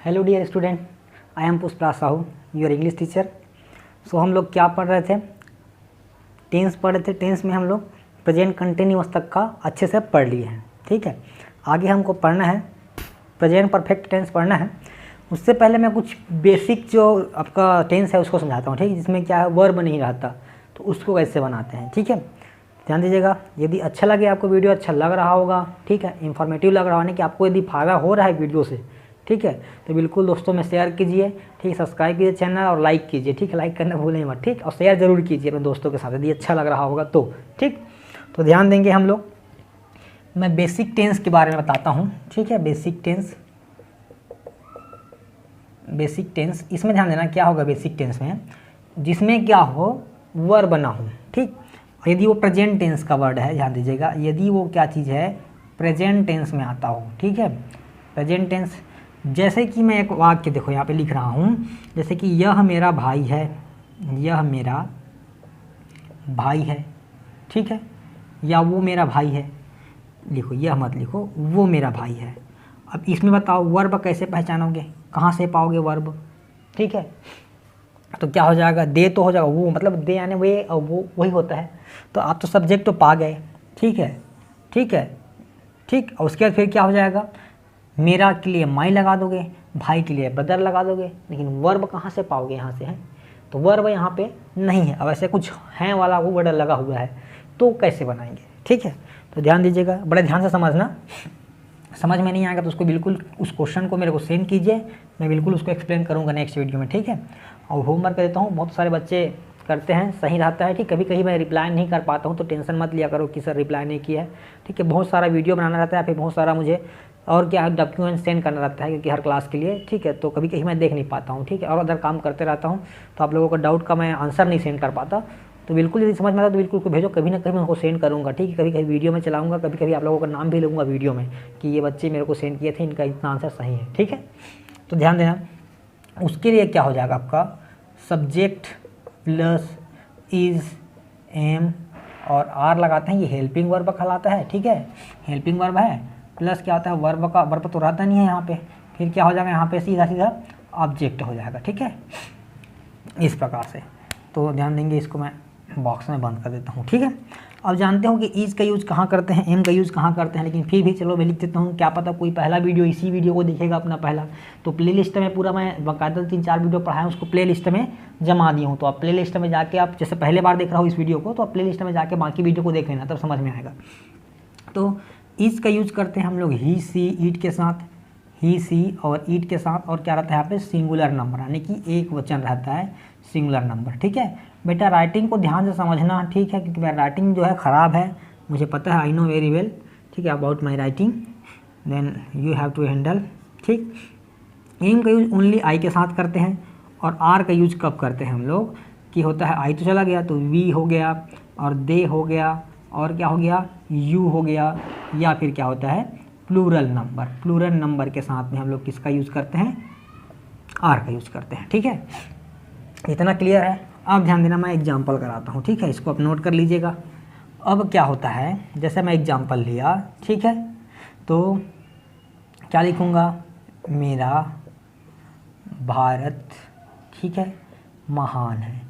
Hello dear student, I am Pushpraj Sahu, your English teacher. So हम लोग क्या पढ़ रहे थे? टेंस पढ़ रहे थे। टेंस में हम लोग प्रेजेंट कंटिन्यूअस तक का अच्छे से पढ़ लिए हैं। ठीक है, आगे हमको पढ़ना है प्रेजेंट परफेक्ट टेंस पढ़ना है। उससे पहले मैं कुछ बेसिक जो आपका टेंस है उसको समझाता हूँ। ठीक है, जिसमें क्या है वर्ब नहीं रहता तो उसको कैसे बनाते हैं। ठीक है, ध्यान दीजिएगा। यदि अच्छा लगे आपको, वीडियो अच्छा लग रहा होगा, ठीक है, इन्फॉर्मेटिव लग रहा होने कि आपको यदि फायदा हो रहा है वीडियो से, ठीक है, तो बिल्कुल दोस्तों में शेयर कीजिए। ठीक, सब्सक्राइब कीजिए चैनल और लाइक कीजिए। ठीक है, लाइक करना भूलें मत। ठीक, और शेयर जरूर कीजिए अपने दोस्तों के साथ यदि अच्छा लग रहा होगा तो। ठीक, तो ध्यान देंगे हम लोग। मैं बेसिक टेंस के बारे में बताता हूँ। ठीक है, बेसिक टेंस इसमें ध्यान देना क्या होगा बेसिक टेंस में, जिसमें क्या हो वर्ब ना हो। ठीक, यदि वो प्रेजेंट टेंस का वर्ड है, ध्यान दीजिएगा, यदि वो क्या चीज़ है प्रेजेंट टेंस में आता हो। ठीक है, प्रेजेंट टेंस, जैसे कि मैं एक वाक्य देखो यहाँ पे लिख रहा हूँ, जैसे कि यह मेरा भाई है, यह मेरा भाई है। ठीक है, या वो मेरा भाई है, लिखो, यह मत लिखो, वो मेरा भाई है। अब इसमें बताओ वर्ब कैसे पहचानोगे, कहाँ से पाओगे वर्ब? ठीक है, तो क्या हो जाएगा, दे तो हो जाएगा, वो मतलब दे यानी वे और वो वही होता है। तो आप तो सब्जेक्ट तो पा गए। ठीक है, ठीक है, ठीक। और उसके बाद फिर क्या हो जाएगा, मेरा के लिए माई लगा दोगे, भाई के लिए ब्रदर लगा दोगे, लेकिन वर्ब कहाँ से पाओगे? यहाँ से है, तो वर्ब यहाँ पे नहीं है। अब ऐसे कुछ है वाला वो वर्ड लगा हुआ है तो कैसे बनाएंगे? ठीक है, तो ध्यान दीजिएगा, बड़े ध्यान से समझना। समझ में नहीं आएगा तो उसको बिल्कुल उस क्वेश्चन को मेरे को सेंड कीजिए, मैं बिल्कुल उसको एक्सप्लेन करूँगा नेक्स्ट वीडियो में। ठीक है, और होमवर्क देता हूँ, बहुत सारे बच्चे करते हैं, सही रहता है। ठीक, कभी कभी मैं रिप्लाई नहीं कर पाता हूँ तो टेंशन मत लिया करो कि सर रिप्लाई नहीं किया है। ठीक है, बहुत सारा वीडियो बनाना रहता है, फिर बहुत सारा मुझे और क्या डॉक्यूमेंट सेंड करना रहता है क्योंकि हर क्लास के लिए। ठीक है, तो कभी कभी मैं देख नहीं पाता हूँ। ठीक है, और अदर काम करते रहता हूँ तो आप लोगों का डाउट का मैं आंसर नहीं सेंड कर पाता। तो बिल्कुल यदि समझ में आता तो बिल्कुल को भेजो, कभी ना कभी मैं उनको सेंड करूँगा। ठीक है, कभी कभी वीडियो में चलाऊँगा, कभी कभी आप लोगों का नाम भी लूँगा वीडियो में कि ये बच्चे मेरे को सेंड किए थे, इनका इतना आंसर सही है। ठीक है, तो ध्यान देना। उसके लिए क्या हो जाएगा आपका, सब्जेक्ट प्लस इज़ एम और आर लगाते हैं, ये हेल्पिंग वर्ब कहलाता है। ठीक है, हेल्पिंग वर्ब है, प्लस क्या होता है वर्ब का, वर्ब तो रहता नहीं है यहाँ पे, फिर क्या हो जाएगा यहाँ पे सीधा सीधा ऑब्जेक्ट हो जाएगा। ठीक है, इस प्रकार से। तो ध्यान देंगे, इसको मैं बॉक्स में बंद कर देता हूँ। ठीक है, अब जानते हो कि इज़ का यूज़ कहाँ करते हैं, एम का यूज़ कहाँ करते हैं, लेकिन फिर भी चलो मैं लिख देता हूँ, क्या पता कोई पहला वीडियो इसी वीडियो को देखेगा अपना पहला, तो प्ले लिस्ट में पूरा मैं बाकायदा 3-4 वीडियो पढ़ाया उसको प्ले लिस्ट में जमा दिया हूँ। तो आप प्ले लिस्ट में जाके, आप जैसे पहले बार देख रहा हो इस वीडियो को, तो आप प्ले लिस्ट में जाके बाकी वीडियो को देख लेना, तब समझ में आएगा। तो इज़ का यूज़ करते हैं हम लोग ही सी ईट के साथ, ही सी और ईट के साथ, और क्या रहता है यहाँ पे सिंगुलर नंबर, यानी कि एक वचन रहता है, सिंगुलर नंबर। ठीक है बेटा, राइटिंग को ध्यान से समझना। ठीक है, क्योंकि मेरा राइटिंग जो है ख़राब है, मुझे पता है, आई नो वेरी वेल। ठीक है, about my writing, then you have to handle. ठीक, एम का यूज ओनली आई के साथ करते हैं, और आर का यूज कब करते हैं हम लोग कि होता है आई तो चला गया तो वी हो गया, और दे हो गया, और क्या हो गया, यू हो गया, या फिर क्या होता है प्लूरल नंबर। प्लूरल नंबर के साथ में हम लोग किसका यूज़ करते हैं, आर का यूज़ करते हैं। ठीक है, इतना क्लियर है। अब ध्यान देना, मैं एग्जाम्पल कराता हूँ। ठीक है, इसको आप नोट कर लीजिएगा। अब क्या होता है, जैसे मैं एग्जाम्पल लिया, ठीक है, तो क्या लिखूँगा, मेरा भारत, ठीक है, महान है।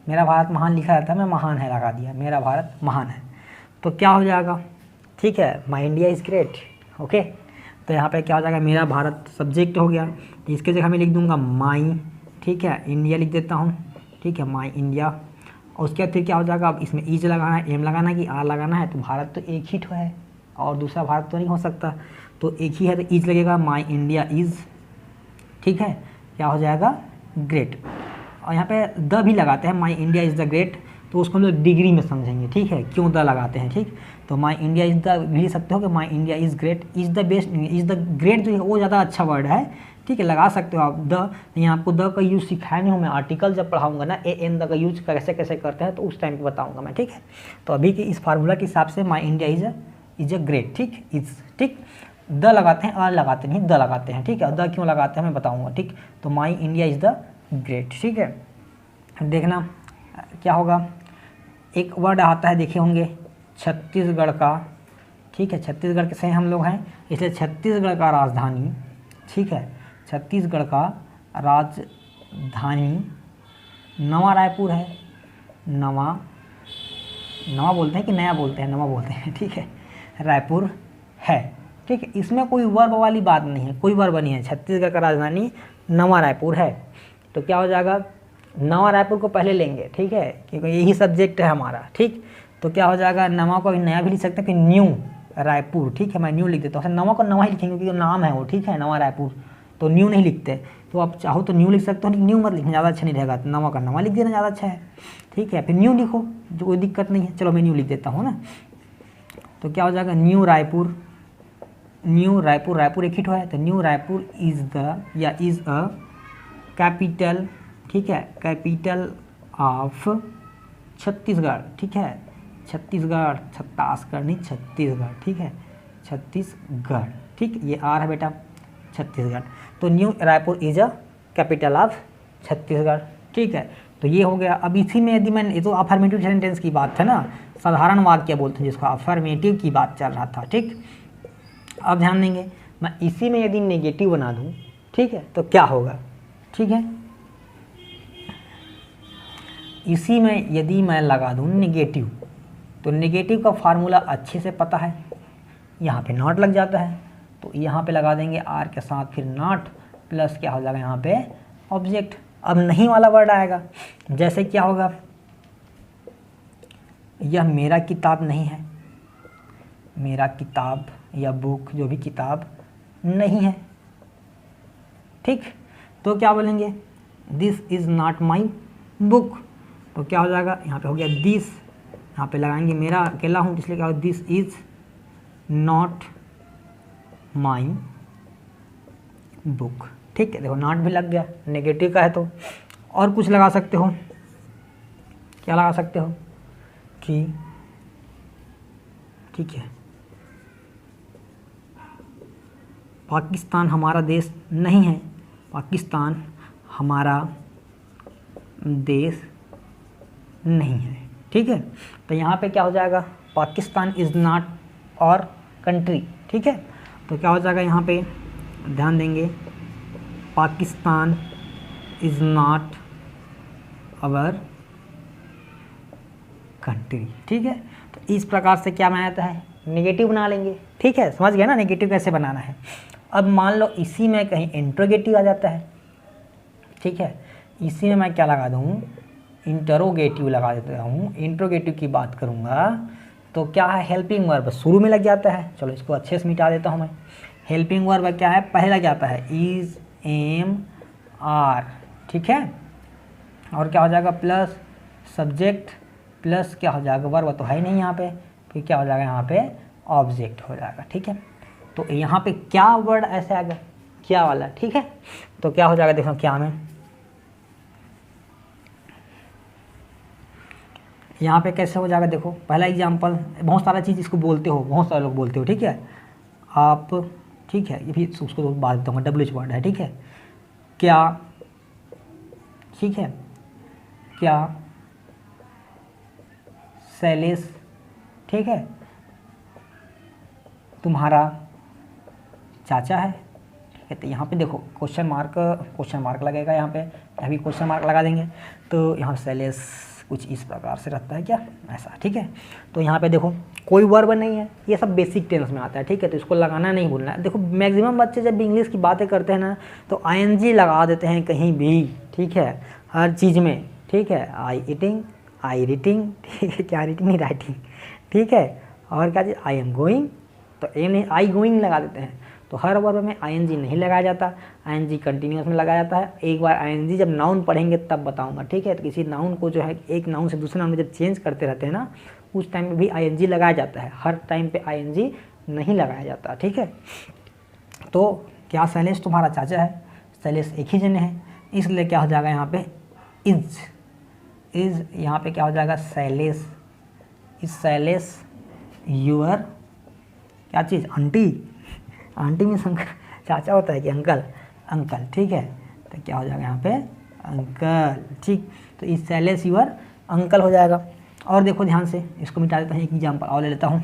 मेरा भारत महान लिखा रहता है, मैं महान है लगा दिया, मेरा भारत महान है, तो क्या हो जाएगा, ठीक है, माई इंडिया इज़ ग्रेट। ओके, तो यहाँ पे क्या हो जाएगा, मेरा भारत सब्जेक्ट हो गया, इसके जगह मैं लिख दूँगा माई, ठीक है, इंडिया लिख देता हूँ। ठीक है, माई इंडिया, और उसके बाद फिर क्या हो जाएगा, अब इसमें ईज लगाना है, एम लगाना है कि आर लगाना है, तो भारत तो एक ही है और दूसरा भारत तो नहीं हो सकता, तो एक ही है, तो ईज लगेगा, माई इंडिया इज़, ठीक है, क्या हो जाएगा, ग्रेट। और यहाँ पे द भी लगाते हैं, माई इंडिया इज़ द ग्रेट, तो उसको हम लोग डिग्री में समझेंगे। ठीक है, क्यों द लगाते हैं। ठीक, तो माई इंडिया इज़ द भी लिख सकते हो कि my India is great, is the best, is the great जो है वो ज़्यादा अच्छा वर्ड है। ठीक है, लगा सकते हो आप द, यहाँ आपको द का यूज़ सिखाया नहीं हूँ मैं, आर्टिकल जब पढ़ाऊंगा ना ए एन द का यूज कैसे कैसे करते हैं तो उस टाइम पे बताऊंगा मैं। ठीक है, तो अभी के इस फार्मूला के हिसाब से माई इंडिया इज़ अ ग्रेट, ठीक, इज़, ठीक, द लगाते हैं, आ लगाते नहीं, द लगाते हैं। ठीक है, द क्यों लगाते हैं मैं बताऊँगा। ठीक, तो माई इंडिया इज़ द ग्रेट। ठीक है, देखना क्या होगा, एक वर्ड आता है, देखे होंगे, छत्तीसगढ़ का। ठीक है, छत्तीसगढ़ के से हम लोग हैं, इसलिए छत्तीसगढ़ का राजधानी, ठीक है, छत्तीसगढ़ का राजधानी नवा रायपुर है। नवा बोलते हैं कि नया बोलते हैं, नवा बोलते हैं, ठीक है, रायपुर है, ठीक है। इसमें कोई वर्ब वाली बात नहीं है, कोई वर्ब नहीं है। छत्तीसगढ़ का राजधानी नवा रायपुर है, तो क्या हो जाएगा, नवा रायपुर को पहले लेंगे, ठीक है, क्योंकि यही सब्जेक्ट है हमारा, ठीक। तो क्या हो जाएगा, नवा को नया भी लिख सकते हैं, फिर न्यू रायपुर, ठीक है, मैं न्यू लिख देता हूँ। नवा को नवा ही लिखेंगे क्योंकि नाम है वो, ठीक है, नवा रायपुर, तो न्यू नहीं लिखते। तो आप चाहो तो न्यू लिख सकते हो, न्यू मत लिखना, ज़्यादा अच्छा नहीं रहेगा, तो नवा का नवा लिख देना ज़्यादा अच्छा है, ठीक है। फिर न्यू लिखो, जो कोई दिक्कत नहीं है, चलो मैं न्यू लिख देता हूँ ना। तो क्या हो जाएगा, न्यू रायपुर, रायपुर एक हिट है, तो new Raipur is a capital, ठीक है, कैपिटल ऑफ छत्तीसगढ़, ठीक है, छत्तीसगढ़, छत्तीसगढ़ नहीं, छत्तीसगढ़, ठीक है, छत्तीसगढ़, ठीक, ये आर है बेटा, छत्तीसगढ़। तो new Raipur is a capital of Chhattisgarh, ठीक है। तो ये हो गया। अब इसी में यदि मैं, ये तो अफर्मेटिव सेंटेंस की बात है ना, साधारण वाक्य बोलते हैं जिसको, अफर्मेटिव की बात चल रहा था, ठीक। अब ध्यान देंगे, मैं इसी में यदि नेगेटिव बना दूं, ठीक है, तो क्या होगा, ठीक है। इसी में यदि मैं लगा दूं नेगेटिव, तो नेगेटिव का फार्मूला अच्छे से पता है, यहाँ पे नॉट लग जाता है, तो यहाँ पे लगा देंगे आर के साथ, फिर नॉट प्लस क्या हो जाएगा यहाँ पे ऑब्जेक्ट। अब नहीं वाला वर्ड आएगा, जैसे क्या होगा, यह मेरा किताब नहीं है, मेरा किताब या बुक, जो भी किताब नहीं है, ठीक। तो क्या बोलेंगे, this is not my book, तो क्या हो जाएगा, यहाँ पे हो गया दिस, यहाँ पे लगाएंगे मेरा अकेला हूँ इसलिए क्या होगा, this is not my book, ठीक है। देखो नॉट भी लग गया, नेगेटिव का है तो। और कुछ लगा सकते हो, क्या लगा सकते हो कि, ठीक है, पाकिस्तान हमारा देश नहीं है, पाकिस्तान हमारा देश नहीं है, ठीक है। तो यहाँ पे क्या हो जाएगा, पाकिस्तान इज़ नॉट और कंट्री, ठीक है। तो क्या हो जाएगा, यहाँ पे ध्यान देंगे, Pakistan is not our country, ठीक है। तो इस प्रकार से क्या बनाता है, नेगेटिव बना लेंगे, ठीक है, समझ गया ना नेगेटिव कैसे बनाना है। अब मान लो इसी में कहीं इंट्रोगेटिव आ जाता है, ठीक है, इसी में मैं क्या लगा दूँ, इंटरोगेटिव लगा देता हूँ, इंट्रोगेटिव की बात करूँगा तो क्या है, हेल्पिंग वर्ब शुरू में लग जाता है। चलो इसको अच्छे से मिटा देता हूँ मैं। हेल्पिंग वर्ब क्या है, पहले लग जाता है, इज एम आर, ठीक है, और क्या हो जाएगा, प्लस सब्जेक्ट प्लस क्या हो जाएगा, वर्ब तो है नहीं यहाँ पे, फिर क्या हो जाएगा, यहाँ पे ऑब्जेक्ट हो जाएगा, ठीक है। तो यहाँ पे क्या वर्ड ऐसे आ गया, क्या वाला, ठीक है। तो क्या हो जाएगा, देखो क्या में यहाँ पे कैसे हो जाएगा, देखो पहला एग्जांपल, बहुत सारा चीज़ इसको बोलते हो, बहुत सारे लोग बोलते हो, ठीक है, आप, ठीक है, ये भी उसको बात बताऊँगा, डब्ल्यू वर्ड है, ठीक है, क्या, ठीक है, क्या शैलेश, ठीक है, तुम्हारा चाचा है, ठीक है। तो यहाँ पे देखो क्वेश्चन मार्क लगेगा, यहाँ पे अभी क्वेश्चन मार्क लगा देंगे, तो यहाँ शैलेश कुछ इस प्रकार से रहता है, क्या ऐसा, ठीक है। तो यहाँ पे देखो कोई वर्ब नहीं है, ये सब बेसिक टेंस में आता है, ठीक है, तो इसको लगाना नहीं भूलना है। देखो मैक्सिमम बच्चे जब इंग्लिश की बातें करते हैं ना, तो आईएनजी लगा देते हैं कहीं भी, ठीक है, हर चीज़ में, ठीक है, आई ईटिंग, आई रीटिंग, ठीक है, क्या रीटिंग नहीं राइटिंग, ठीक है, और क्या चीज़, आई एम गोइंग, तो एम नहीं, आई गोइंग लगा देते हैं। तो हर वर्ब में आईएनजी नहीं लगाया जाता, आईएनजी कंटिन्यूअस में लगाया जाता है। एक बार आईएनजी जब नाउन पढ़ेंगे तब बताऊंगा, ठीक है। तो किसी नाउन को जो है एक नाउन से दूसरे नाउन में जब चेंज करते रहते हैं ना, उस टाइम में भी आईएनजी लगाया जाता है, हर टाइम पे आईएनजी नहीं लगाया जाता, ठीक है। तो क्या शैलेश तुम्हारा चाचा है, शैलेश एक ही जने है, इसलिए क्या हो जाएगा यहाँ पे इज, यहाँ पे क्या हो जाएगा, शैलेश, इज शैलेश यूअर, क्या चीज़, आंटी में चाचा होता है कि अंकल, ठीक है। तो क्या हो जाएगा यहाँ पे अंकल, ठीक। तो इस शैलेश यूअर अंकल हो जाएगा। और देखो ध्यान से, इसको मिटा देता हूँ, एक एग्जाम्पल और ले लेता हूँ,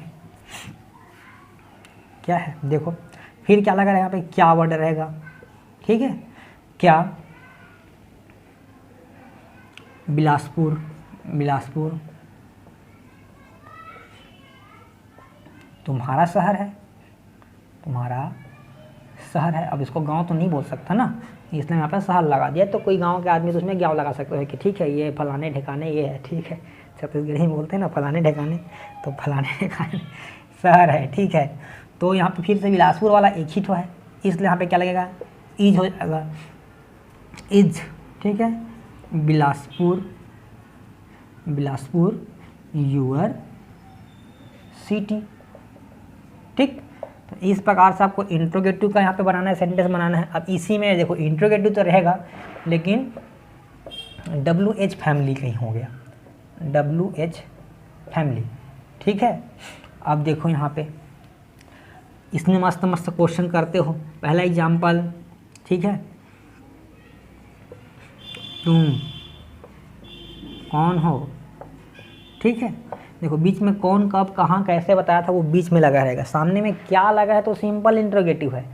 क्या है देखो, फिर क्या लगा यहाँ पे, क्या वर्ड रहेगा, ठीक है। क्या बिलासपुर, बिलासपुर तुम्हारा शहर है, तुम्हारा शहर है। अब इसको गांव तो नहीं बोल सकता ना, इसलिए यहाँ पर शहर लगा दिया। तो कोई गांव के आदमी तो उसमें गाँव लगा सकते हो कि ठीक है ये फलाने ठिकाने ये है, ठीक है, छत्तीसगढ़ी बोलते हैं ना फलाने ठिकाने, तो फलाने ठिकाने शहर है, ठीक है। तो यहाँ पे फिर से बिलासपुर वाला एक ही तो है, इसलिए यहाँ पे क्या लगेगा, इज हो जाएगा, इज, ठीक है। बिलासपुर, बिलासपुर यूर सिटी, ठीक। तो इस प्रकार से आपको इंट्रोगेटिव का यहाँ पे बनाना है, सेंटेंस बनाना है। अब इसी में देखो इंट्रोगेटिव तो रहेगा, लेकिन WH फैमिली कहीं हो गया, WH फैमिली, ठीक है। अब देखो यहाँ पे इसमें मस्त मस्त क्वेश्चन करते हो। पहला एग्जाम्पल, ठीक है, तुम कौन हो, ठीक है। देखो बीच में कौन कब कहाँ कैसे बताया था वो बीच में लगा रहेगा, सामने में क्या लगा है तो सिंपल इंट्रोगेटिव है,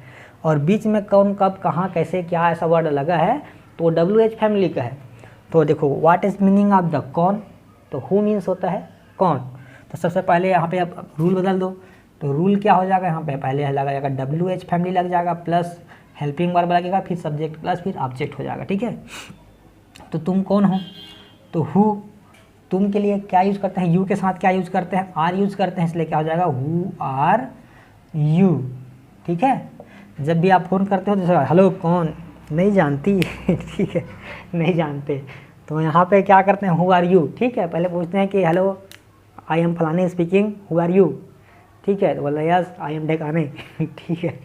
और बीच में कौन कब कहाँ कैसे क्या ऐसा वर्ड लगा है तो WH फैमिली का है। तो देखो what is meaning of the कौन, तो हु मीन्स होता है कौन। तो सबसे पहले यहाँ पे अब रूल बदल दो, तो रूल क्या हो जाएगा, यहाँ पे पहले लगा जाएगा WH फैमिली लग जाएगा, प्लस हेल्पिंग वर्ब लगेगा, फिर सब्जेक्ट प्लस फिर ऑब्जेक्ट हो जाएगा, ठीक है। तो तुम कौन हो, तो हु, तुम के लिए क्या यूज़ करते हैं, यू के साथ क्या यूज़ करते हैं, आर यूज़ करते हैं, इसलिए क्या हो जाएगा हु आर यू, ठीक है। जब भी आप फ़ोन करते हो तो हेलो कौन, नहीं जानती ठीक है, नहीं जानते, तो यहाँ पे क्या करते हैं हु आर यू, ठीक है। पहले पूछते हैं कि हेलो आई एम फलाने स्पीकिंग, हु आर यू, ठीक है, तो बोला यस आई एम ढेकाने ठीक है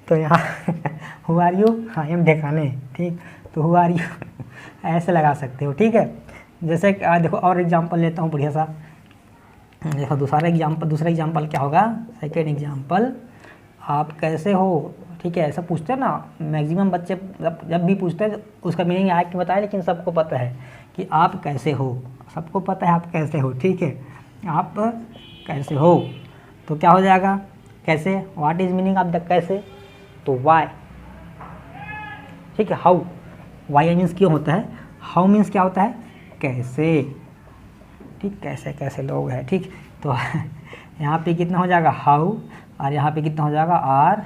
तो यहाँ who are you, I am Dhekane, ठीक, तो हु आर यू ऐसे लगा सकते हो, ठीक है। जैसे देखो और एग्जांपल लेता हूँ बढ़िया सा, देखो दूसरा एग्जांपल क्या होगा, सेकेंड एग्जांपल, आप कैसे हो, ठीक है। ऐसा पूछते हैं ना मैक्सिमम बच्चे, जब भी पूछते हैं उसका मीनिंग आया कि बताए, लेकिन सबको पता है कि आप कैसे हो, सबको पता है आप कैसे हो, ठीक है, आप कैसे हो। तो क्या हो जाएगा कैसे, what is meaning of the कैसे, तो वाई, ठीक है। हाउ, वाई मीन्स क्यों होता है, हाउ मीन्स क्या होता है कैसे, ठीक, कैसे कैसे लोग हैं, ठीक। तो यहाँ पे कितना हो जाएगा हाउ, और यहाँ पे कितना हो जाएगा आर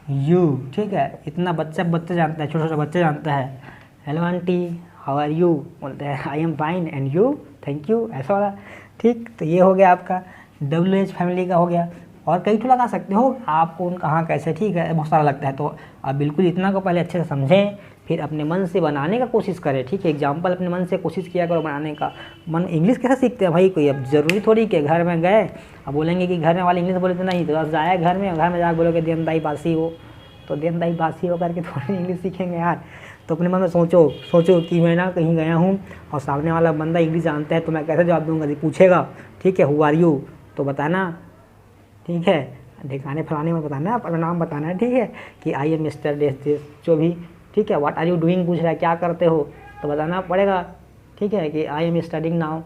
यू, ठीक है। इतना बच्चे जानते हैं, छोटे छोटे बच्चे जानते हैं, hello aunty how are you, बोलते हैं I am fine and you, thank you, ऐसा वाला, ठीक। तो ये हो गया आपका WH फैमिली का हो गया। और कई तो लगा सकते हो आप कौन कहाँ कैसे, ठीक है, बहुत सारा लगता है। तो आप बिल्कुल इतना को पहले अच्छे से समझें, फिर अपने मन से बनाने का कोशिश करें, ठीक है। एग्जाम्पल अपने मन से कोशिश किया करो बनाने का। मन इंग्लिश कैसे सीखते हैं भाई, कोई अब ज़रूरी थोड़ी कि घर में गए अब बोलेंगे कि घर में वाले इंग्लिश बोले तो नहीं, तो बस जाए घर में जाकर बोलोगे दिन दाई बासी हो, तो दिन दाई बासी हो करके थोड़ी इंग्लिश सीखेंगे यार। तो अपने मन में सोचो कि मैं ना कहीं गया हूँ और सामने वाला बंदा इंग्लिश जानता है तो मैं कैसे जवाब दूँगा, पूछेगा, ठीक है, हु आर यू, तो बताना, ठीक है, ठिकाने फलाने में बताना, अपना नाम बताना है, ठीक है, कि आई एम मिस्टर देश जो भी, ठीक है। व्हाट आर यू डूइंग पूछ रहा है, क्या करते हो, तो बताना पड़ेगा, ठीक है, कि I am studying now,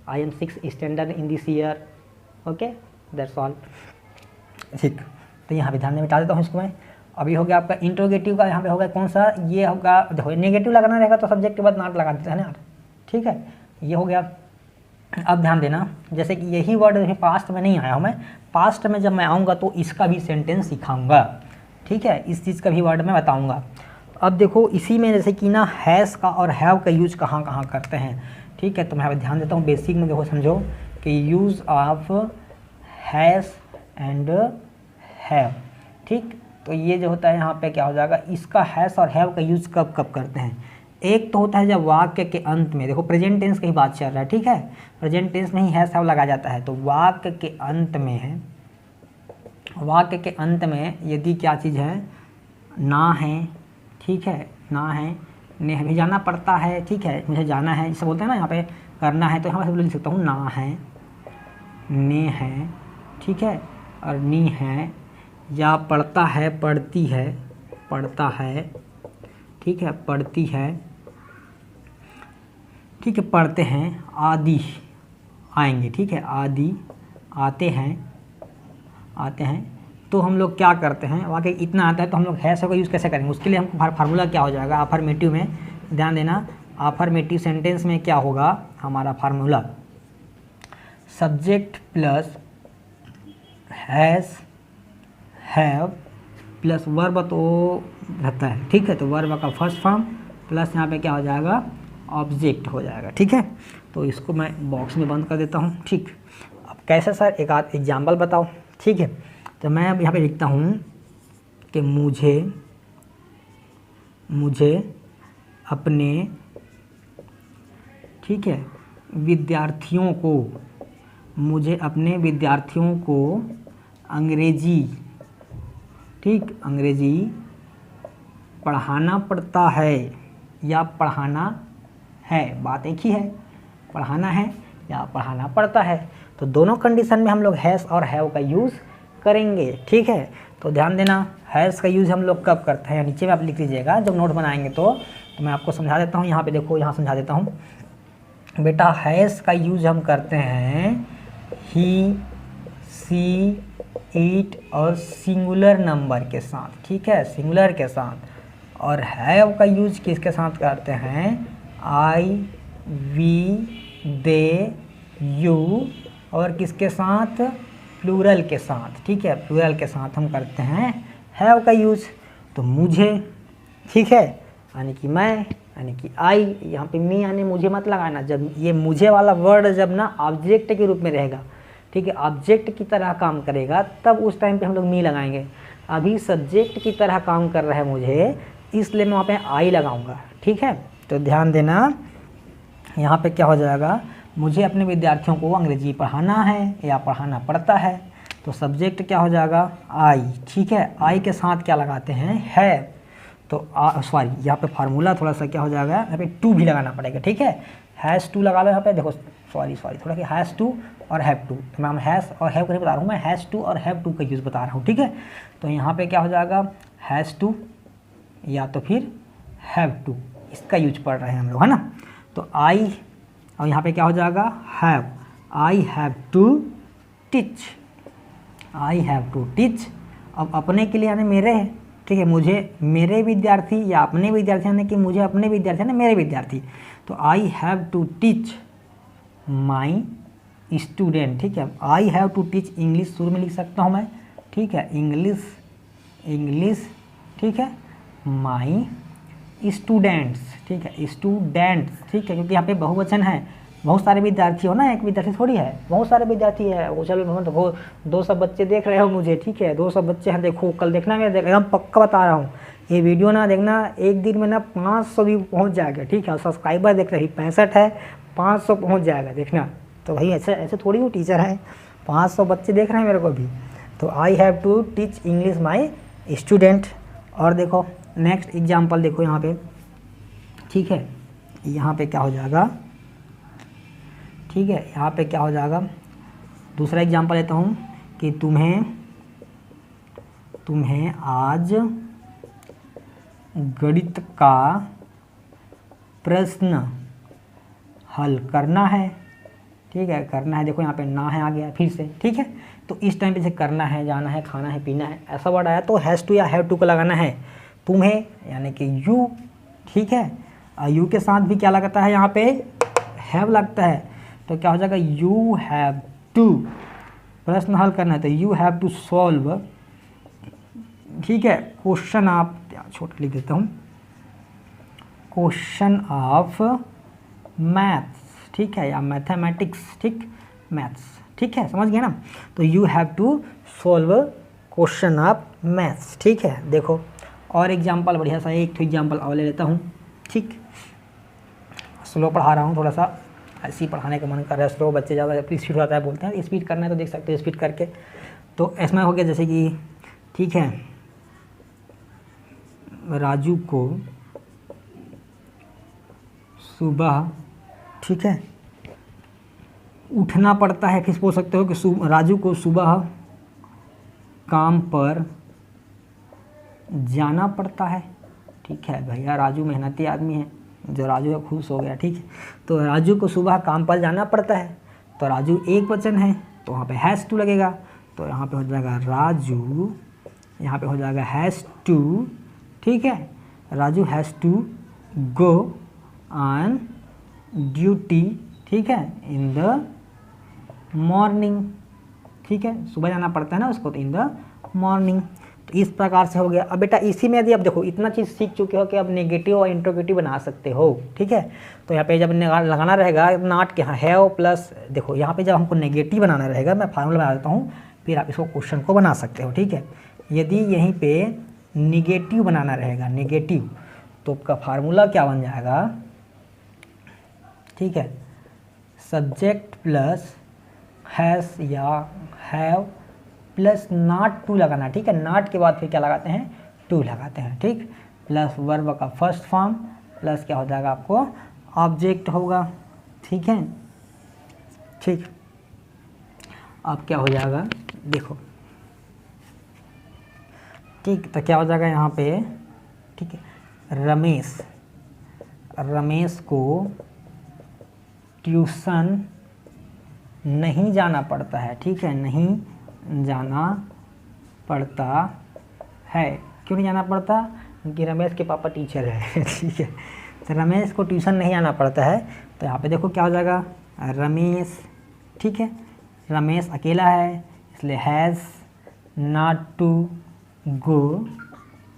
I am 6th standard in this year, okay, that's all, ठीक। तो यहाँ पे ध्यान में बिठा देता हूँ इसको मैं। अभी हो गया आपका इंट्रोगेटिव का, यहाँ पे होगा कौन सा, ये होगा, देखो नेगेटिव लगाना रहेगा तो सब्जेक्ट के बाद नॉट लगा देते हैं ना, ठीक है, ये हो गया। अब ध्यान देना, जैसे कि यही वर्ड पास्ट में नहीं आया हूँ मैं, पास्ट में जब मैं आऊँगा तो इसका भी सेंटेंस सिखाऊंगा, ठीक है, इस चीज़ का भी वर्ड मैं बताऊँगा। अब देखो इसी में जैसे कि ना हैज़ का और हैव का यूज कहाँ कहाँ करते हैं, ठीक है। तो मैं ध्यान देता हूँ बेसिक में, देखो समझो कि use of has and have, ठीक। तो ये जो होता है यहाँ पे क्या हो जाएगा, इसका हैज़ और हैव का यूज़ कब कब करते हैं। एक तो होता है जब वाक्य के अंत में, देखो प्रेजेंट टेंस की बात चल रहा है, ठीक है, प्रेजेंट टेंस में ही हैज़ हैव लगा जाता है। तो वाक्य के अंत में है, वाक्य के अंत में यदि क्या चीज़ है, ना है, ठीक है, ना है, ने भी जाना पड़ता है, ठीक है, मुझे जाना है जिसे बोलते हैं ना यहाँ पे करना है, तो यहाँ पे लिख सकता हूँ ना है, ने है, ठीक है, और नी है, या पढ़ता है, पढ़ती है, पढ़ता है, ठीक है, पढ़ती है, ठीक है, पढ़ते हैं, आदि आएंगे, ठीक है, आदि आते हैं, तो हम लोग क्या करते हैं, वाकई इतना आता है तो हम लोग हैश का यूज़ कैसे करेंगे, उसके लिए हमको फार्मूला क्या हो जाएगा अफर्मेटिव में, ध्यान देना अफर्मेटिव सेंटेंस में क्या होगा हमारा formula, subject plus has have plus verb तो रहता है, ठीक है, तो वर्ब का फर्स्ट फॉर्म प्लस यहाँ पे क्या हो जाएगा ऑब्जेक्ट हो जाएगा, ठीक है। तो इसको मैं बॉक्स में बंद कर देता हूँ, ठीक। अब कैसे सर, एक आध एग्जाम्पल बताओ, ठीक है। तो मैं अब यहाँ पे लिखता हूँ कि मुझे अपने, ठीक है, मुझे अपने विद्यार्थियों को अंग्रेजी, ठीक, अंग्रेजी पढ़ाना पड़ता है या पढ़ाना है, बात एक ही है, पढ़ाना है या पढ़ाना पड़ता है। तो दोनों कंडीशन में हम लोग हैज़ और हैव का यूज़ करेंगे, ठीक है। तो ध्यान देना हैज़ का यूज़ हम लोग कब करते हैं, नीचे में आप लिख लीजिएगा जब नोट बनाएंगे तो मैं आपको समझा देता हूँ। यहाँ पे देखो, यहाँ समझा देता हूँ बेटा, हैज़ का यूज़ हम करते हैं ही, सी, इट और सिंगुलर नंबर के साथ, ठीक है, सिंगुलर के साथ। और हैव का यूज किसके साथ करते हैं, आई, वी, दे, यू और किसके साथ, प्लूरल के साथ, ठीक है, प्लूरल के साथ हम करते हैं हैव का यूज। तो मुझे, ठीक है, यानी कि मैं, यानी कि आई, यहाँ पे मी यानी मुझे मत लगाना, जब ये मुझे वाला वर्ड जब ना ऑब्जेक्ट के रूप में रहेगा, ठीक है, ऑब्जेक्ट की तरह काम करेगा तब उस टाइम पे हम लोग मी लगाएंगे। अभी सब्जेक्ट की तरह काम कर रहा है मुझे, इसलिए मैं वहाँ पे आई लगाऊंगा, ठीक है। तो ध्यान देना यहाँ पे क्या हो जाएगा, मुझे अपने विद्यार्थियों को अंग्रेजी पढ़ाना है या पढ़ाना पड़ता है, तो सब्जेक्ट क्या हो जाएगा आई, ठीक है। आई के साथ क्या लगाते हैं, है। तो सॉरी, यहाँ पे फार्मूला थोड़ा सा क्या हो जाएगा, यहाँ पे टू भी लगाना पड़ेगा, ठीक है, हैज़ टू लगा लो यहाँ पे, देखो सॉरी थोड़ा कि हैज़ टू और हैव टू, तो मैं हैज़ और हैव का नहीं बता रहा हूँ, मैं हैज़ टू और हैव टू का यूज़ बता रहा हूँ, ठीक है। तो यहाँ पे क्या हो जाएगा, हैज़ टू या तो फिर हैव टू, इसका यूज पढ़ रहे हैं हम लोग, है ना। तो आई, और यहाँ पे क्या हो जाएगा have, I have to teach, I have to teach. अब अपने के लिए यानी मेरे, ठीक है, मुझे मेरे विद्यार्थी या अपने विद्यार्थी, यानी कि मुझे अपने विद्यार्थी यानी मेरे विद्यार्थी, तो I have to teach my student, ठीक है। I have to teach English शुरू में लिख सकता हूँ मैं, ठीक है, इंग्लिश, ठीक है, माई स्टूडेंट्स, ठीक है, स्टूडेंट्स, ठीक है, क्योंकि यहाँ पे बहुवचन है, बहुत सारे विद्यार्थी हो ना, एक विद्यार्थी थोड़ी है, बहुत सारे विद्यार्थी है। वो चलो तो वो 200 बच्चे देख रहे हो मुझे, ठीक है, 200 बच्चे हैं, देखो कल देखना, मैं एकदम पक्का बता रहा हूँ, ये वीडियो ना देखना एक दिन में ना 500 भी पहुँच जाएगा, ठीक है। और सब्सक्राइबर देख रही 65 है, 500 पहुँच जाएगा, देखना। तो भाई ऐसे थोड़ी वो टीचर है, 500 बच्चे देख रहे हैं मेरे को भी। तो I have to teach English my student. और देखो नेक्स्ट एग्जाम्पल देखो यहाँ पे, ठीक है, यहाँ पे क्या हो जाएगा, ठीक है, यहाँ पे क्या हो जाएगा, दूसरा एग्जाम्पल लेता हूँ कि तुम्हें आज गणित का प्रश्न हल करना है, ठीक है, करना है, देखो यहाँ पे ना है आ गया फिर से, ठीक है। तो इस टाइम पे से करना है, जाना है, खाना है, पीना है, ऐसा वर्ड आया तो हैज़ टू या हैव टू को लगाना है। तुम्हें यानी कि यू, ठीक है, यू के साथ भी क्या लगता है, यहाँ पे हैव लगता है, तो क्या हो जाएगा, यू हैव टू, प्रश्न हल करना है तो यू हैव टू सॉल्व, ठीक है, क्वेश्चन ऑफ, छोटा लिख देता हूँ, क्वेश्चन ऑफ मैथ्स, ठीक है, या मैथमेटिक्स, ठीक, मैथ्स, ठीक है, समझ गया ना। तो you have to solve question of maths, ठीक है। देखो और एग्जांपल बढ़िया सा एक तो एग्जांपल और ले लेता हूँ, ठीक, स्लो पढ़ा रहा हूँ, थोड़ा सा ऐसे ही पढ़ाने का मन कर रहा है, स्लो बच्चे ज़्यादा स्पीड होता है, बोलते हैं स्पीड करना है तो देख सकते हो स्पीड करके। तो इसमें हो गया जैसे कि, ठीक है, राजू को सुबह, ठीक है, उठना पड़ता है, फिर बोल सकते हो कि राजू को सुबह काम पर जाना पड़ता है, ठीक है, भैया राजू मेहनती आदमी है, जो राजू है खुश हो गया, ठीक है। तो राजू को सुबह काम पर जाना पड़ता है, तो राजू एक वचन है तो वहाँ पे हैज़ टू लगेगा। तो यहाँ पे हो जाएगा राजू, यहाँ पे हो जाएगा हैज़ टू, ठीक है, Raju has to go on duty, ठीक है, इन द मॉर्निंग, ठीक है, सुबह जाना पड़ता है ना उसको, तो इन द मॉर्निंग। तो इस प्रकार से हो गया। अब बेटा इसी में यदि अब देखो इतना चीज़ सीख चुके हो कि अब नेगेटिव और इंट्रोगेटिव बना सकते हो, ठीक है। तो यहाँ पे जब लगाना रहेगा नॉट के, हाँ हैव प्लस, देखो यहाँ पे जब हमको नेगेटिव बनाना रहेगा, मैं फार्मूला बना देता हूँ, फिर आप इसको क्वेश्चन को बना सकते हो, ठीक है। यदि यहीं पे निगेटिव बनाना रहेगा, निगेटिव, तो आपका फार्मूला क्या बन जाएगा, ठीक है, सब्जेक्ट प्लस हैज़ या हैव प्लस नॉट टू लगाना, ठीक है। नॉट के बाद फिर क्या लगाते हैं, टू लगाते हैं, ठीक, प्लस वर्ब का फर्स्ट फॉर्म प्लस क्या हो जाएगा आपको ऑब्जेक्ट होगा, ठीक है, ठीक। अब क्या हो जाएगा देखो, ठीक, तो क्या हो जाएगा यहाँ पे, ठीक है, रमेश को ट्यूशन नहीं जाना पड़ता है, ठीक है, नहीं जाना पड़ता है। क्यों नहीं जाना पड़ता, क्योंकि रमेश के पापा टीचर है, ठीक है। तो रमेश को ट्यूशन नहीं आना पड़ता है, तो यहाँ पे देखो क्या हो जाएगा, रमेश, ठीक है, रमेश अकेला है, इसलिए has not to go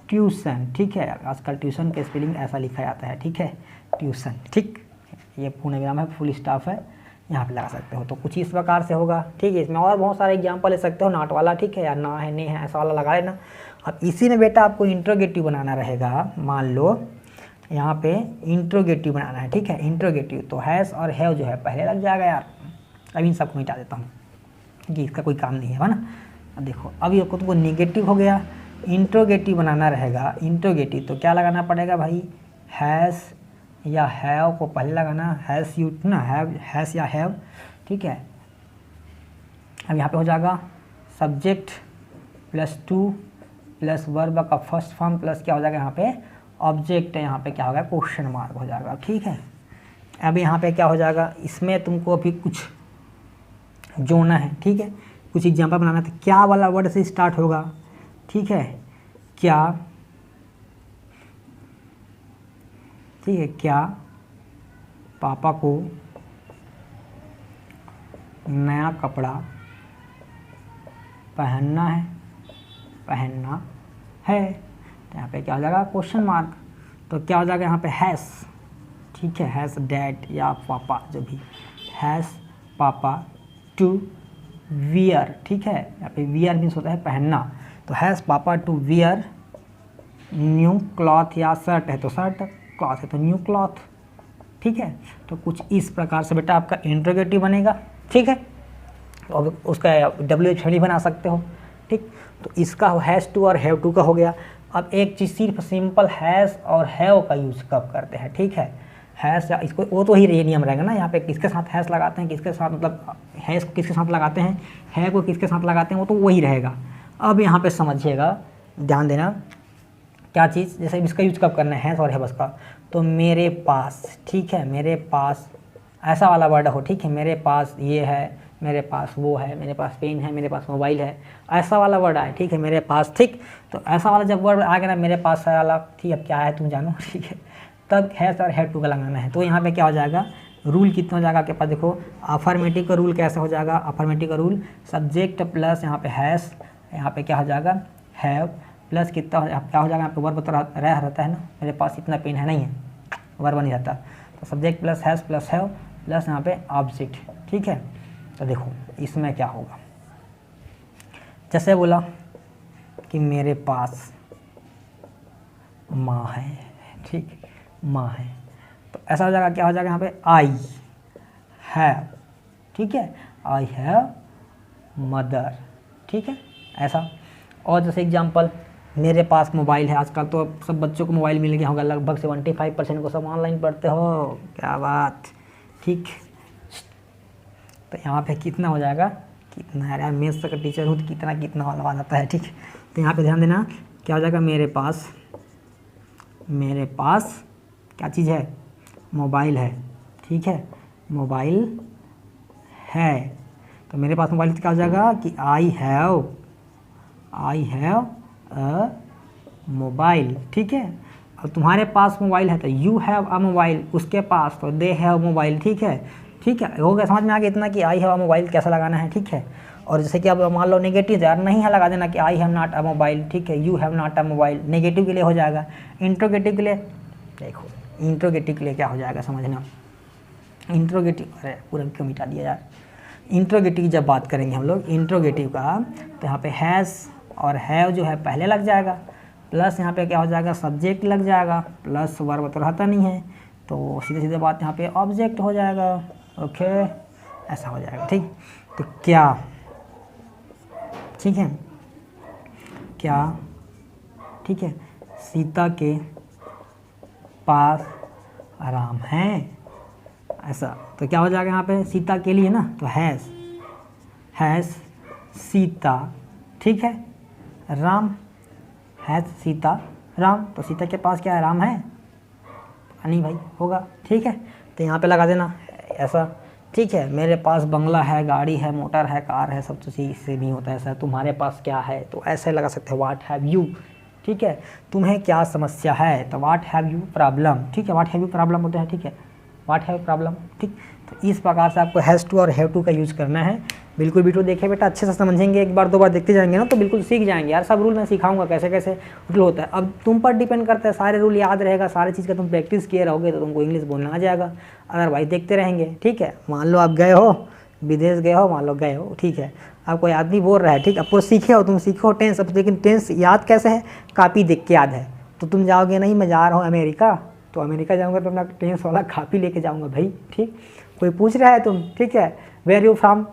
tuition, ठीक है। आजकल ट्यूशन के स्पेलिंग ऐसा लिखा जाता है, ठीक है, ट्यूशन, ठीक। ये पूर्ण विराम है, फुल स्टॉप है, यहाँ पे लगा सकते हो। तो कुछ इस प्रकार से होगा, ठीक है। इसमें और बहुत सारे एग्जाम्पल ले सकते हो, नॉट वाला, ठीक है, या ना है, नहीं है, ऐसा वाला लगा लेना। अब इसी में बेटा आपको इंट्रोगेटिव बनाना रहेगा। मान लो यहाँ पे इंट्रोगेटिव बनाना है, ठीक है, इंट्रोगेटिव, तो हैज़ और हैव जो है पहले लग जाएगा यार। अब इन सबको मिटा देता हूँ कि इसका कोई काम नहीं है ना। अब देखो अब ये तुमको निगेटिव हो गया, इंट्रोगेटिव बनाना रहेगा, इंट्रोगेटिव तो क्या लगाना पड़ेगा भाई, हैज़ या हैव को पहले लगाना, हैज़ यू ना, हैज़ या हैव, ठीक है। अब यहाँ पे हो जाएगा subject plus two plus verb का फर्स्ट फॉर्म प्लस क्या हो जाएगा यहाँ पे ऑब्जेक्ट है, यहाँ पे क्या होगा क्वेश्चन मार्क हो जाएगा, ठीक है। अब यहाँ पे क्या हो जाएगा, इसमें तुमको अभी कुछ जोड़ना है, ठीक है, कुछ एग्जाम्पल बनाना है। तो क्या वाला वर्ड से स्टार्ट होगा, ठीक है, क्या, ठीक है, क्या पापा को नया कपड़ा पहनना है, पहनना है। तो यहाँ पे क्या हो जाएगा क्वेश्चन मार्क, तो क्या हो जाएगा यहाँ पे हैज़, ठीक है, हैज़ डैड या पापा जो भी, हैज़ पापा टू वियर, ठीक है, यहाँ पे वियर मीन्स होता है पहनना, तो हैज़ पापा टू वियर न्यू क्लॉथ, या शर्ट है तो शर्ट, क्लॉथ है तो न्यू क्लॉथ, ठीक है। तो कुछ इस प्रकार से बेटा आपका इंट्रोगेटिव बनेगा, ठीक है। तो अब उसका WH भी बना सकते हो, ठीक। तो इसका हैज़ टू और हैव टू का हो गया। अब एक चीज़ सिर्फ सिंपल हैज़ और हैव का यूज कब करते हैं, ठीक है, हैज़ या इसको वो तो ही ये नियम रहेगा ना, यहाँ पे किसके साथ हैज़ लगाते हैं, किसके साथ मतलब हैज़ को किसके साथ लगाते हैं, है को किसके साथ लगाते हैं, वो तो वही रहेगा। अब यहाँ पे समझिएगा, ध्यान देना क्या चीज़, जैसे इसका यूज कब करना है हैज़ और हैव का, तो मेरे पास, ठीक है, मेरे पास ऐसा वाला वर्ड हो, ठीक है, मेरे पास ये है, मेरे पास वो है, मेरे पास पेन है, मेरे पास मोबाइल है, ऐसा वाला वर्ड आए, ठीक है, मेरे पास, ठीक। तो ऐसा वाला जब वर्ड आ गया ना, मेरे पास है वाला, ठीक, अब क्या है तुम जानो, ठीक है, तब हैज़ और हैव टू का लगाना है। तो यहाँ पे क्या हो जाएगा, रूल कितना हो जाएगा आपके पास, देखो अफर्मेटिव का रूल कैसे हो जाएगा, अफर्मेटिव का रूल सब्जेक्ट प्लस यहाँ पे हैज़, यहाँ पे क्या हो जाएगा हैव प्लस कितना क्या हो जाएगा, यहाँ पे वर्ब तो रह रहता है ना, मेरे पास इतना पेन है, नहीं है, वर्ब नहीं रहता, तो subject plus has plus have plus यहाँ पे ऑब्जेक्ट, ठीक है। तो देखो इसमें क्या होगा, जैसे बोला कि मेरे पास माँ है, ठीक, माँ है, तो ऐसा हो जाएगा, क्या हो जाएगा यहाँ पे आई हैव, ठीक है, आई हैव मदर, ठीक है, ऐसा। और जैसे एग्जांपल मेरे पास मोबाइल है, आजकल तो सब बच्चों को मोबाइल मिल गया होगा, लगभग 75% को सब ऑनलाइन पढ़ते हो, क्या बात, ठीक। तो यहाँ पे कितना हो जाएगा, कितना यार, मैथ्स का टीचर हूँ तो कितना कितना वाला आता है, ठीक। तो यहाँ पे ध्यान देना क्या हो जाएगा, मेरे पास क्या चीज़ है, मोबाइल है, ठीक है, मोबाइल है। तो मेरे पास मोबाइल क्या हो जाएगा कि आई हैव अ मोबाइल, ठीक है। और तुम्हारे पास मोबाइल है तो यू हैव अ मोबाइल, उसके पास तो दे हैव मोबाइल, ठीक है। ठीक है, हो गया समझ में आ गया इतना कि आई हैव अ मोबाइल कैसा लगाना है, ठीक है। और जैसे कि अब मान लो नेगेटिव यार नहीं है लगा देना कि I have not a mobile, ठीक है, you have not a mobile, negative के लिए हो जाएगा। इंट्रोगेटिव के लिए देखो, इंट्रोगेटिव के लिए क्या हो जाएगा समझना, इंट्रोगेटिव, अरे पूरा क्यों मिटा दिया यार। इंट्रोगेटिव जब बात करेंगे हम लोग इंट्रोगेटिव का, तो यहाँ पे हैज़ और हैव जो है पहले लग जाएगा, प्लस यहाँ पे क्या हो जाएगा सब्जेक्ट लग जाएगा, प्लस वर्ब तो रहता नहीं है, तो सीधे सीधे बात यहाँ पे ऑब्जेक्ट हो जाएगा। ओके, ऐसा हो जाएगा, ठीक। तो क्या, ठीक है, क्या, ठीक है, सीता के पास आराम है, ऐसा। तो क्या हो जाएगा यहाँ पे सीता के लिए ना, तो हैज़ सीता, ठीक है, राम, हैज़ सीता राम, तो सीता के पास क्या है, राम है, नहीं भाई होगा, ठीक है। तो यहाँ पे लगा देना ऐसा, ठीक है। मेरे पास बंगला है, गाड़ी है, मोटर है, कार है, सब चीज़ इससे नहीं होता है ऐसा। तुम्हारे पास क्या है, तो ऐसे लगा सकते हो व्हाट हैव यू, ठीक है। तुम्हें क्या समस्या है, तो व्हाट हैव यू प्रॉब्लम, ठीक है, व्हाट हैव यू प्रॉब्लम होता है, ठीक है, व्हाट हैव प्रॉब्लम, ठीक। तो इस प्रकार से आपको हैज़ टू और हैव टू का यूज़ करना है। बिल्कुल वीडियो देखे बेटा, अच्छे से समझेंगे, एक बार दो बार देखते जाएंगे ना तो बिल्कुल सीख जाएंगे यार। सब रूल मैं सिखाऊंगा कैसे कैसे रूल होता है। अब तुम पर डिपेंड करता है, सारे रूल याद रहेगा, सारी चीज़ का तुम प्रैक्टिस किए रहोगे तो तुमको इंग्लिश बोलना आ जाएगा। अदरवाइज देखते रहेंगे, ठीक है। मान लो आप गए हो विदेश, गए हो, मान लो गए हो, ठीक है, आप कोई आदमी बोल रहा है, ठीक, आपको सीखे हो, तुम सीखो टेंस, अब लेकिन टेंस याद कैसे है, कॉपी देख के याद है। तो तुम जाओगे नहीं, मैं जा रहा हूँ अमेरिका, तो अमेरिका जाऊँगा तो अपना टेंस वाला कॉपी लेके जाऊँगा भाई, ठीक। कोई पूछ रहा है तुम, ठीक है, वेयर यू फ्रॉम,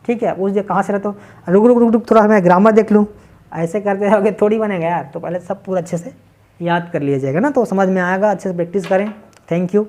ठीक है, पूछ दे कहाँ से रहते हो, रुक रुक रुक रुक थोड़ा मैं ग्रामर देख लूँ, ऐसे करते रहोगे थोड़ी बनेगा यार। तो पहले सब पूरा अच्छे से याद कर लिया जाएगा ना, तो समझ में आएगा, अच्छे से प्रैक्टिस करें। Thank you.